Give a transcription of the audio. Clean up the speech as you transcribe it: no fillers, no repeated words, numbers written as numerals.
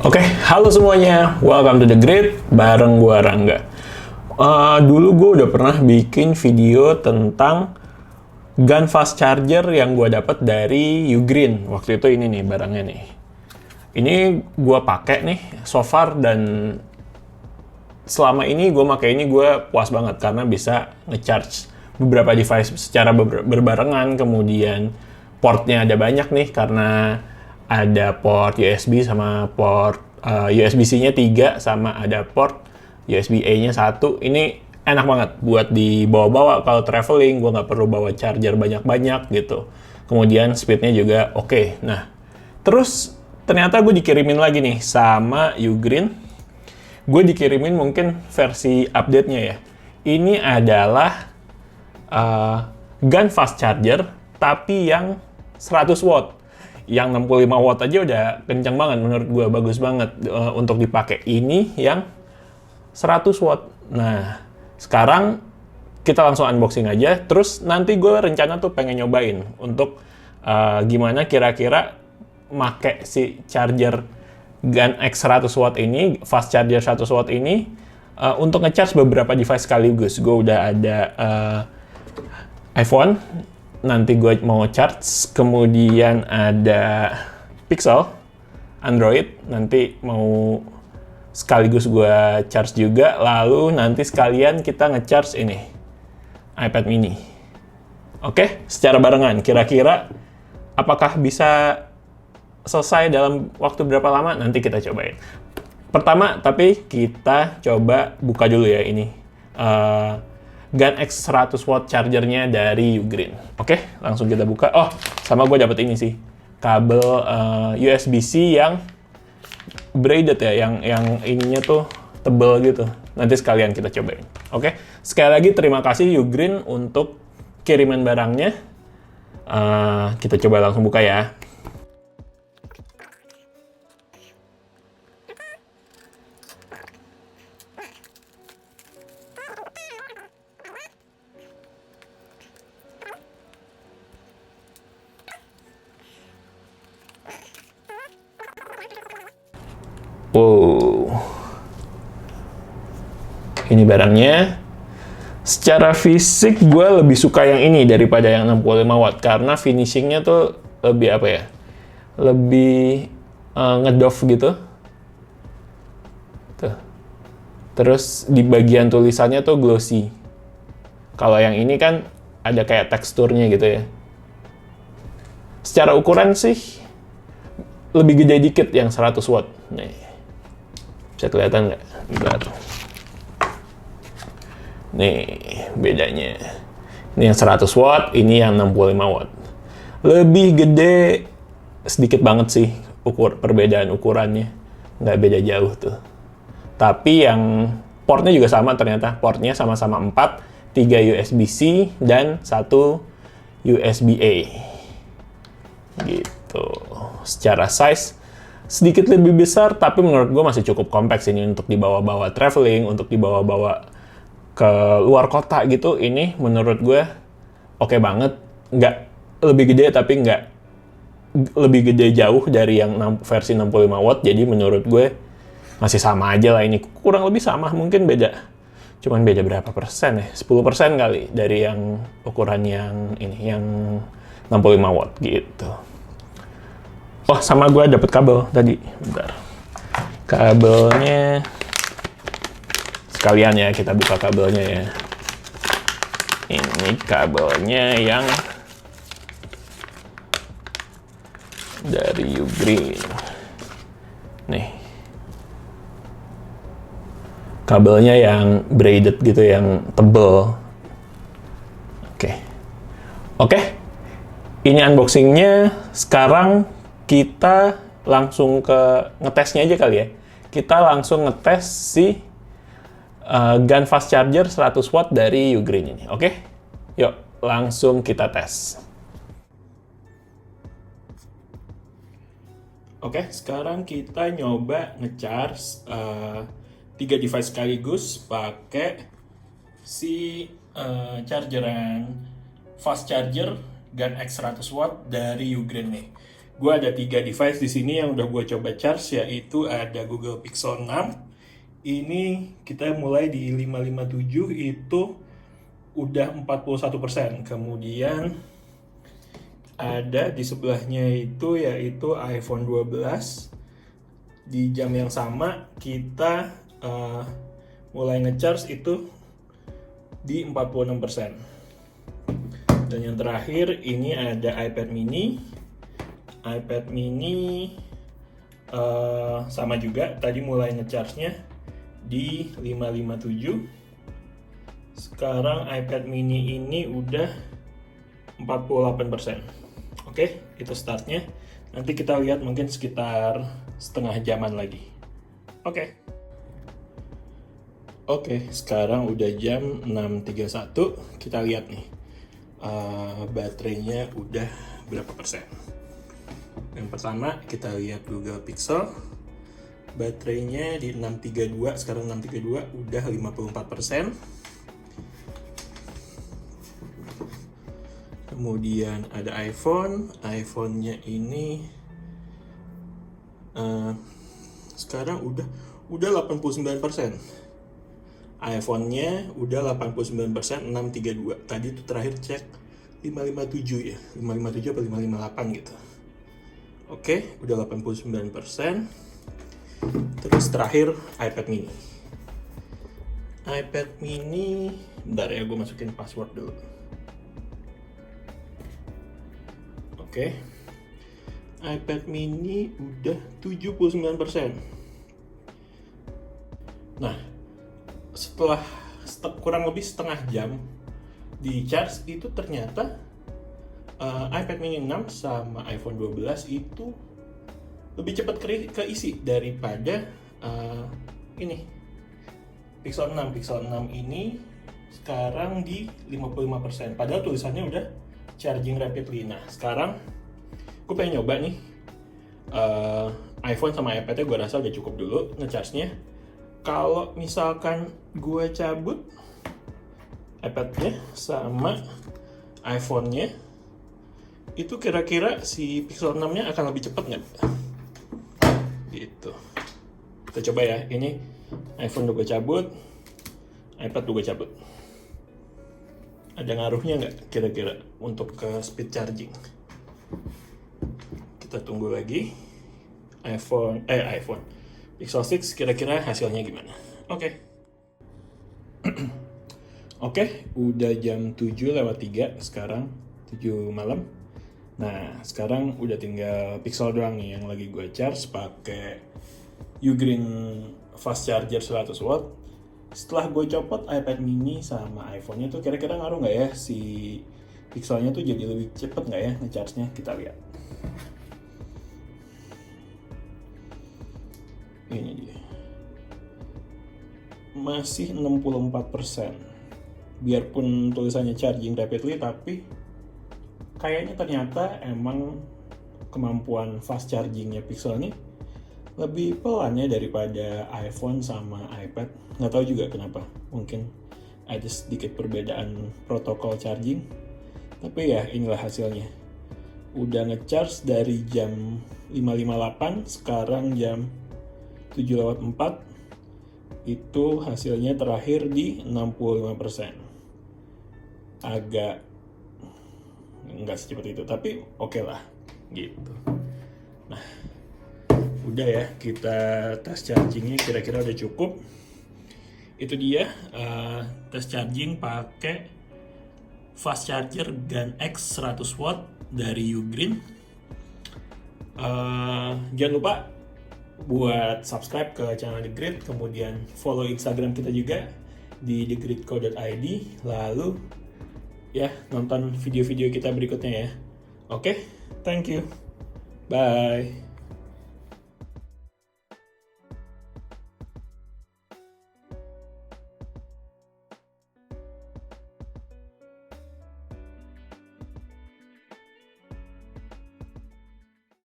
Oke, halo semuanya. Welcome to The Grid, bareng gua Rangga. Dulu gue udah pernah bikin video tentang gun fast charger yang gue dapat dari Ugreen. Waktu itu ini nih barangnya nih. Ini gue pakai nih so far, dan selama ini gue pakai ini gue puas banget karena bisa ngecharge beberapa device secara berbarengan. Kemudian portnya ada banyak nih karena ada port USB sama port USB-C-nya 3 sama ada port USB-A-nya 1. Ini enak banget buat dibawa-bawa kalau traveling, gue nggak perlu bawa charger banyak-banyak gitu. Kemudian speed-nya juga oke. Nah, terus ternyata gue dikirimin lagi nih sama Ugreen. Gue dikirimin mungkin versi update-nya ya. Ini adalah gun fast charger, tapi yang 100 watt. Yang 65 watt aja udah kencang banget menurut gue, bagus banget untuk dipakai. Ini yang 100 watt. Nah, sekarang kita langsung unboxing aja. Terus nanti gue rencana tuh pengen nyobain untuk gimana kira-kira make si charger Gun X 100 watt ini, fast charger 100 watt ini untuk ngecharge beberapa device sekaligus. Gue udah ada iPhone, nanti gue mau charge, kemudian ada Pixel, Android, nanti mau sekaligus gue charge juga, lalu nanti sekalian kita ngecharge ini, iPad mini. Oke, secara barengan, kira-kira apakah bisa selesai dalam waktu berapa lama? Nanti kita cobain. Pertama, tapi kita coba buka dulu ya ini. Gun X 100 watt chargernya dari Ugreen. Oke, langsung kita buka. Oh, sama gue dapet ini sih, kabel USB-C yang braided ya, yang ininya tuh tebel gitu. Nanti sekalian kita cobain. Oke, sekali lagi terima kasih Ugreen untuk kiriman barangnya. Kita coba langsung buka ya. Wow, ini barangnya. Secara fisik gue lebih suka yang ini daripada yang 65 watt karena finishingnya tuh lebih apa ya, lebih ngedoff gitu tuh. Terus di bagian tulisannya tuh glossy. Kalau yang ini kan ada kayak teksturnya gitu ya. Secara ukuran sih lebih gede dikit yang 100 watt. Nih, bisa kelihatan nggak? Enggak tuh. Nih, bedanya. Ini yang 100 watt, ini yang 65 watt. Lebih gede sedikit banget sih perbedaan ukurannya. Nggak beda jauh tuh. Tapi yang portnya juga sama ternyata. Portnya sama-sama 4, 3 USB-C dan 1 USB-A. Gitu. Secara size sedikit lebih besar, tapi menurut gue masih cukup kompleks ini untuk dibawa-bawa traveling, untuk dibawa-bawa ke luar kota gitu. Ini menurut gue oke banget. Nggak lebih gede, tapi nggak lebih gede jauh dari yang versi 65 watt. Jadi menurut gue masih sama aja lah ini. Kurang lebih sama, mungkin beda. Cuman beda berapa persen ya? 10% kali dari yang ukuran yang ini, yang 65 watt gitu. Oh, sama gue dapet kabel tadi. Bentar. Kabelnya sekalian ya, kita buka kabelnya ya. Ini kabelnya yang dari Ugreen. Nih. Kabelnya yang braided gitu, yang tebel. Oke. Oke. Ini unboxingnya. Sekarang kita langsung ke ngetesnya aja kali ya. Kita langsung ngetes si gun fast charger 100 watt dari Ugreen ini. Oke? Yuk, langsung kita tes. Oke, sekarang kita nyoba ngecharge 3 device sekaligus pakai si chargeran fast charger Gun X 100 watt dari Ugreen nih. Gue ada 3 device di sini yang udah gue coba charge, yaitu ada Google Pixel 6. Ini kita mulai di 557 itu udah 41%. Kemudian ada di sebelahnya itu yaitu iPhone 12. Di jam yang sama kita mulai ngecharge itu di 46%. Dan yang terakhir ini ada iPad mini. iPad mini sama juga, tadi mulai ngecharge-nya di 557. Sekarang iPad mini ini udah 48%. Oke, itu startnya. Nanti kita lihat mungkin sekitar setengah jaman lagi. Oke, sekarang udah jam 6.31. Kita lihat nih, baterainya udah berapa persen. Yang pertama kita lihat Google Pixel, baterainya di 632, sekarang 632 udah 54%. Kemudian ada iPhone-nya ini sekarang udah 89%. iPhone-nya udah 89%, 632. Tadi itu terakhir cek 557 ya, 557 apa 558 gitu. Oke, udah 89%. Terus terakhir iPad mini. Bentar ya, gue masukin password dulu. Oke, iPad mini udah 79%. Nah, setelah kurang lebih setengah jam di charge itu ternyata iPad mini 6 sama iPhone 12 itu lebih cepat keisi daripada ini Pixel 6. Pixel 6 ini sekarang di 55%, padahal tulisannya udah charging rapidly. Nah, sekarang gue pengen nyoba nih iPhone sama iPad-nya, gue rasa udah cukup dulu ngecharge-nya. Kalau misalkan gue cabut iPad-nya sama iPhone-nya, itu kira-kira si Pixel 6-nya akan lebih cepat nggak? Gitu. Kita coba ya. Ini iPhone udah gue cabut, iPad udah gue cabut. Ada ngaruhnya nggak kira-kira untuk ke speed charging? Kita tunggu lagi. iPhone Pixel 6 kira-kira hasilnya gimana? Oke, udah jam 7:03 sekarang, 7 malam. Nah, sekarang udah tinggal Pixel doang nih yang lagi gue charge pakai Ugreen fast charger 100 watt. Setelah gue copot iPad mini sama iPhone-nya tuh kira-kira ngaruh nggak ya si Pixelnya tuh jadi lebih cepet nggak ya ngecharge-nya? Kita lihat. Ini dia. Masih 64%. Biarpun tulisannya charging rapidly, tapi kayaknya ternyata emang kemampuan fast chargingnya Pixel ini lebih pelan ya daripada iPhone sama iPad. Nggak tahu juga kenapa, mungkin ada sedikit perbedaan protokol charging. Tapi ya inilah hasilnya. Udah ngecharge dari jam 5.58, sekarang jam 7:04. Itu hasilnya terakhir di 65%. Agak nggak secepat itu, tapi oke lah gitu. Nah, udah ya, kita tes chargingnya kira-kira udah cukup. Itu dia tes charging pakai fast charger GAN X 100 watt dari Ugreen. Jangan lupa buat subscribe ke channel The Grid, kemudian follow Instagram kita juga di thegridco.id, lalu ya nonton video-video kita berikutnya ya. Oke, thank you, bye.